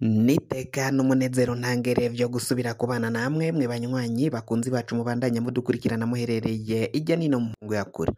Niteka n'umunezero ntangere vyo gusubira kubana namwe mwe banywanyi bakunzi bacu mubandanya mudukurikirana muherereye irya nino mu ngo ya kure.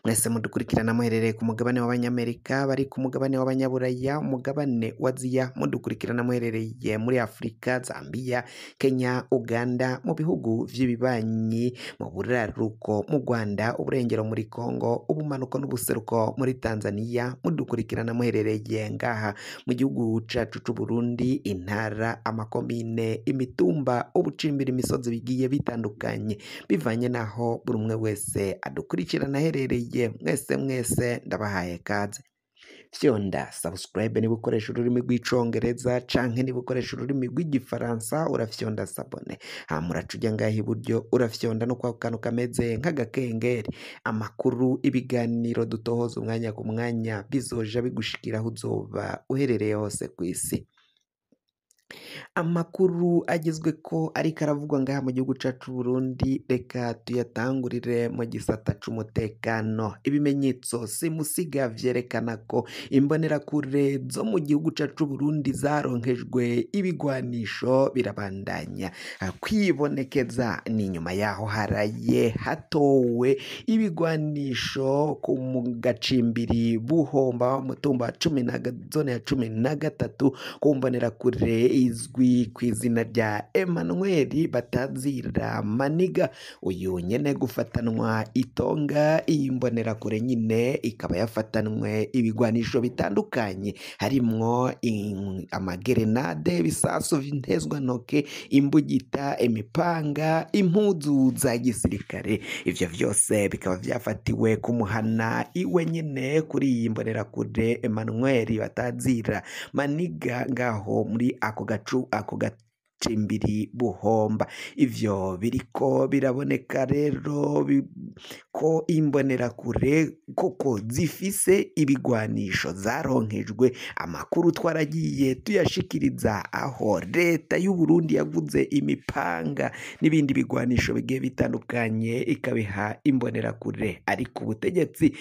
Mwese mudukurikirana muherereye ku mugabane w'abanyamerika, bari ku mugabane w'abanyaburaya, umugabane wa Aziya, mudukurikirana muherereye muri Afrika, Zambia, Kenya, Uganda, mu bihugu vy'ibibanyi, mu buraruko, mu Rwanda, uburengero muri Kongo, ubumanuko n'ubuseruko muri Tanzania, mudukurikirana muherereye ngaha mu gihugu cacu c'u Burundi, intara, amakomine, imitumba, ubucimbira, imisozi bigiye bitandukanye bivanye naho buri umwe wese adukurikirana aherereye. Mwese ndabahaye kaze. Fyonda subscribe niba ukoresha ururimi rw'icongereza canke niba ukoresha ururimi rw'igifaransa urafyonda sabone, hama uraca uja ngaha iburyo urafyonda no kwa kantu kameze nk'agakengeri. Amakuru, ibiganiro dutohoza umwanya ku mwanya bizoja bigushikira aho uzoba uherereye hose kw'isi. Amakuru agezweko ariko aravugwa ngaha mu gihugu cacu Burundi, reka tuyatangurire mu gisata c'umutekano. Ibimenyetso simusiga vyerekana ko imbonerakure zo mu gihugu cacu Burundi zaronkejwe ibigwanisho birabandanya kwibonekeza. Ni nyuma yaho haraye hatowe ibigwanisho ku mu gacimbiri Buhomba, mutumba zone ya 13 ku mbonerakure izwi ku izina rya Emmanuel Batazira Maniga. Uyu nyene gufatanwa itonga, iyi mbonerakure nyine ikaba yafatanwe ibigwanisho bitandukanye harimwo amagerenade, ibisasu vy'intezwa ntoke, imbugita, imipanga, impuzu za gisirikare. Ivyo vyose bikaba vyafatiwe kumuhana iwe nyene kuri iyi mbonerakure Emmanuel Batazira Maniga ngaho muri ako gacimbiri Buhomba. Ivyo biriko biraboneka rero ko imbonerakure koko zifise ibigwanisho zaronkejwe. Amakuru twaragiye tuyashikiriza aho leta y'u Burundi yaguze imipanga n'ibindi bigwanisho bigiye bitandukanye ikabiha imbonerakure, ariko ubutegetsi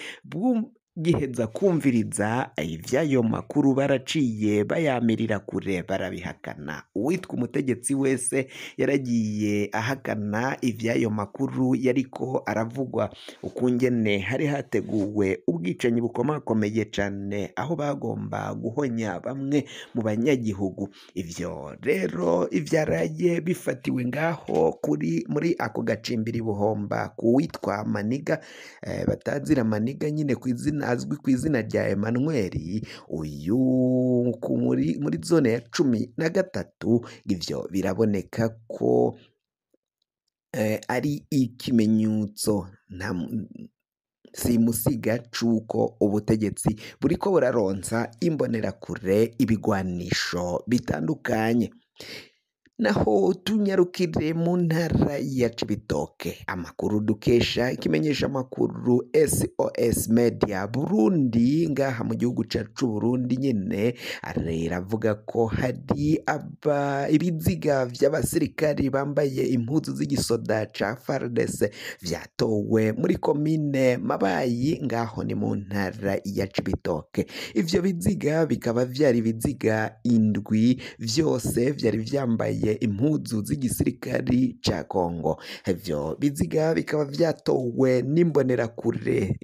giheza kumviriza ivyayo makuru baraciye bayamirira kure barabihakana. Uwitwa umutegetsi wese yaragiye ahakana ivyayo makuru yariko aravugwa ukungene hari hateguwe ubwicanyi bukomakomeye cane aho bagomba guhonya bamwe mu banyagihugu. Ivyo rero ivyaraye bifatiwe ngaho muri ako gacimbiri Buhomba kuwitwa Maniga, Batazira Maniga nyine kw'izina azwi ku izina rya Emmanuel. Uyu muri zone ya 13. Ivyo biraboneka ko ari ikimenyetso simusiga cuko ubutegetsi buriko buraronsa imbonerakure ibigwanisho bitandukanye. Naho tunyarukire mu ntara ya Cibitoke, amakuru dukesha ikimenyesha amakuru SOS Media Burundi ngaha mu gihugu cacu Burundi nyene aravuga ko hari ibiziga vy'abasirikari bambaye impuzu z'igisoda ca FARDC vyatowe muri komine Mabayi ngaho ni mu ntara ya Cibitoke. Ivyo biziga bikaba vyari ibiziga indwi, vyose vyari vyambaye impuzu z'igisirikari ca Kongo. Ivyo biziga bikaba vyatowe n'imbonerakure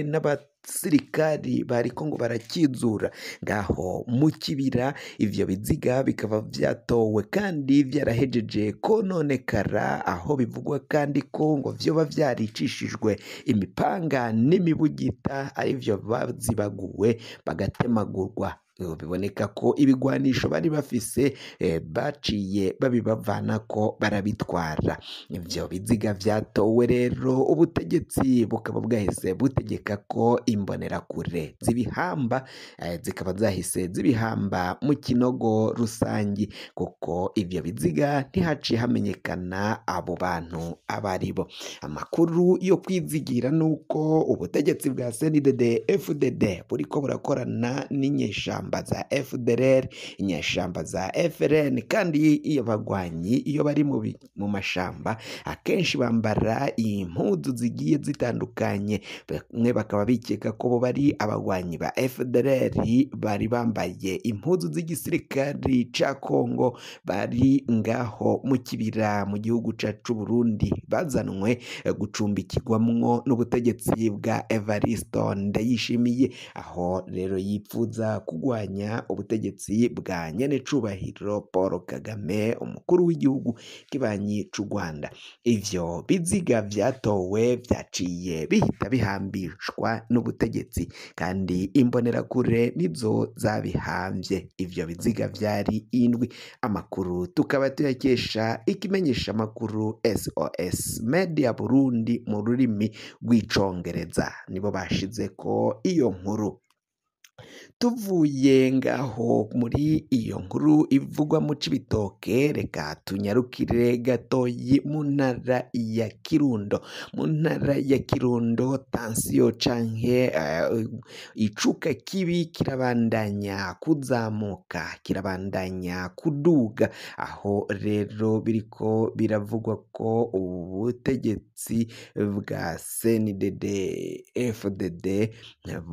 n'abasirikari bari Kongo barakizura ngaho mu kibira. Ivyo biziga bikaba vyatowe kandi vyarahejeje kononekara, aho bivugwa kandi ko ngo vyoba vyaricishijwe imipanga n'imibugita, arivyo bazibaguwe bagatemagurwa. Biboneka ko ibigwanisho bari bafise baciye babibavanako barabitwara. Ivyo biziga vyatowe rero ubutegetsi bukaba bwahise butegeka ko imbonerakure zibihamba, zikaba zahise zibihamba mu kinogo rusangi, kuko ivyo biziga ntihaciye hamenyekana abo bantu abaribo. Amakuru yo kwizigira nuko ubutegetsi bwa CNDD-FDD buriko burakorana n'inyesha inyeshamba za FDLR, inyeshamba za FRN, kandi iyo bagwanyi iyo bari mu mashamba akenshi bambara impuzu zigiye zitandukanye. Bamwe bakaba bikeka ko bo bari abagwanyi ba FDLR bari bambaye impuzu z'igisirikari ca Kongo, bari ngaho mu kibira mu gihugu cacu Burundi, bazanwe gucumbikirwamwo n'ubutegetsi bwa Evaristo Ndayishimiye, aho rero yipfuza kugwanya ubutegetsi bwa nyenecubahiro Paul Kagame, umukuru w'igihugu kibanyi c'u Rwanda. Ivyo biziga vyatowe vyaciye bihita bihambishwa n'ubutegetsi, kandi imbonerakure nizo zabihambye. Ivyo biziga vyari indwi. Amakuru tukaba tuyakesha ikimenyesha amakuru SOS Media Burundi mu rurimi rw'icongereza, nibo bashizeko iyo nkuru. Tuvuye ngaho muri iyo nkuru ivugwa mu Cibitoke, reka tunyarukire gatoyi mu ntara ya Kirundo. Mu ntara ya Kirundo tansiyo canke icuka kibi kirabandanya kuzamuka, kirabandanya kuduga, aho rero biriko biravugwa ko ubutegetsi bwa CNDD FDD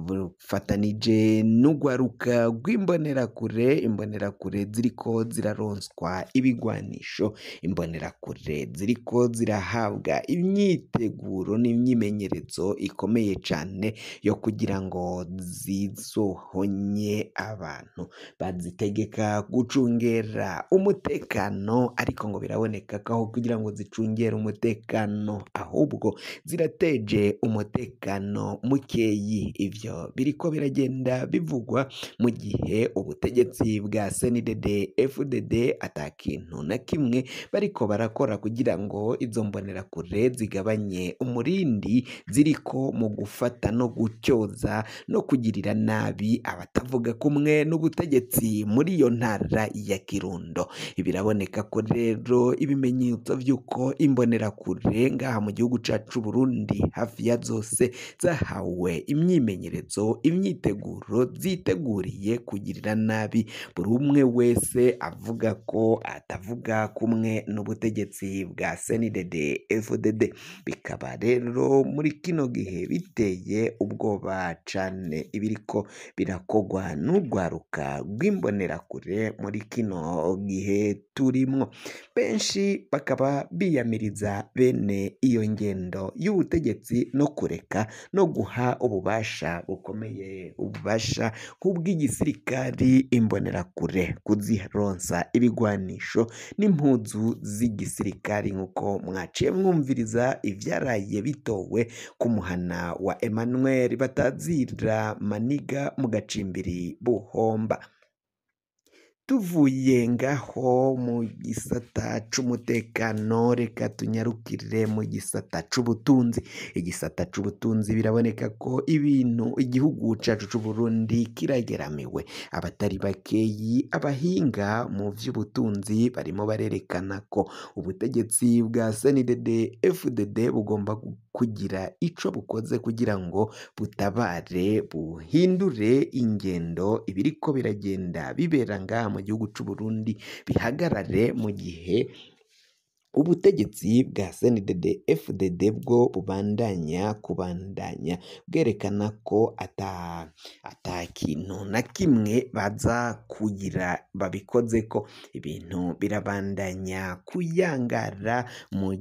bufatanije n'ugwaruka rw'imbonerakure, imbonerakure ziriko ziraronswa ibigwanisho, imbonerakure ziriko zirahabwa imyiteguro n'imyimenyerezo ikomeye cane yo kugira ngo zizohonye abantu bazitegeka gucungera umutekano, ariko ngo biraboneka ko aho kugira ngo zicungere umutekano ahubwo zirateje umutekano mukeyi. Ivyo biriko biragenda bivugwa mu gihe ubutegetsi bwa CNDD FDD atakintu na kimwe bariko barakora kugira ngo izo mbonerakure zigabanye umurindi ziriko mu gufata no gucyoza no kugirira nabi abatavuga kumwe n'ubutegetsi muri iyo ntara ya Kirundo. Biraboneka ko rero ibimenyetso vy'uko imbonerakure ngaha mu gihugu cacu Burundi hafi ya zose zahawe imyimenyerezo, imyiteguro, ziteguriye kugirira nabi buri umwe wese avuga ko atavuga kumwe n'ubutegetsi bwa CNDD FDD. Bikaba rero muri kino gihe biteye ubwoba cane ibiriko birakogwa n'urwaruka rw'imbonerakure muri kino gihe turimwo. Benshi bakaba biyamiriza bene iyo ngendo y'ubutegetsi no kureka no guha ububasha bukomeye, ububasha nk'ubw'igisirikari imbonerakure, kuzironsa ibigwanisho n'impuzu z'igisirikari, nk'uko mwaciye mwumviriza ivyaraye bitowe ku muhana wa Emmanuel Batazira Maniga mu gacimbiri Buhomba. Tuvuye ngaho mu gisata c'umutekano, reka tunyarukire mu gisata c'ubutunzi. Igisata c'ubutunzi biraboneka ko ibintu igihugu cacu c'u Burundi kirageramiwe. Abatari bakeyi, abahinga mu vy'ubutunzi barimo barerekana ko ubutegetsi bwa CNDD FDD bugomba kugira ico bukoze kugira ngo butabare, buhindure ingendo ibiriko biragenda bibera ngaha mu gihugu c'u Burundi bihagarare, mu gihe ubutegetsi bwa CNDD FDD bwo bubandanya bwerekana ko ata kintu na kimwe baza kugira babikoze ko. Ibintu birabandanya kuyangara mu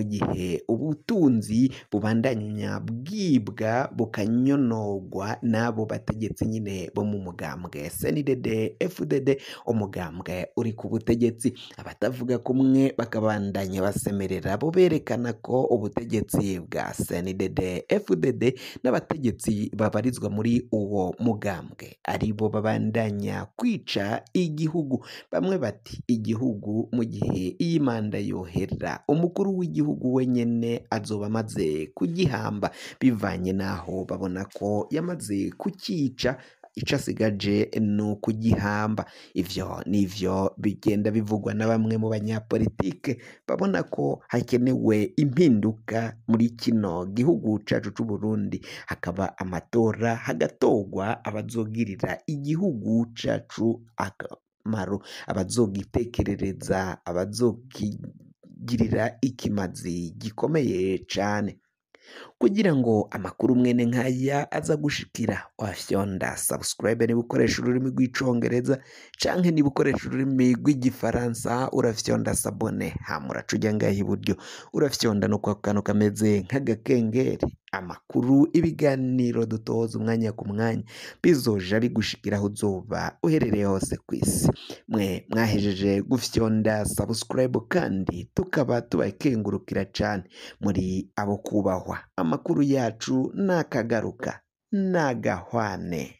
gihe ubutunzi bubandanya bwibwa bukanyonogwa n'abo bategetsi nyine bo mu mugambwe CNDD FDD, umugambwe uri ku butegetsi. Abatavuga kumwe bakabandanya basemerera, bo berekana ko ubutegetsi bwa CNDD FDD n'abategetsi babarizwa muri uwo mugambwe ari bo babandanya kwica igihugu. Bamwe bati igihugu mu gihe iyi manda yohera, umukuru w'igihugu wenyene azoba amaze kugihamba, bivanye naho babona ko yamaze kukica ico asigaje ni ukugihamba. Ivyo nivyo bigenda bivugwa na bamwe mu banyapolitike babona ko hakenewe impinduka muri kino gihugu cacu c'u Burundi, hakaba amatora hagatorwa abazogirira igihugu cacu akamaro, abazogitekerereza, abazogirira ikimazi gikomeye cane. Kugira ngo amakuru mwene nkaya aza gushikira, wafyonda subscribe niba ukoresha ururimi rw'icongereza, canke niba ukoresha ururimi rw'igifaransa urafyonda sabone, hama uraca uja ngaha iburyo urafyonda no kwa kantu kameze nk'agakengeri. Amakuru, ibiganiro dutoza umwanya ku mwanya bizoja bigushikira aho uzoba uherereye hose kw'isi. Mwe mwahejeje gufyonda subscribe kandi tukaba tubakengurukira cane, muri abo kubahwa. Amakuru yacu nakagaruka nagahwane.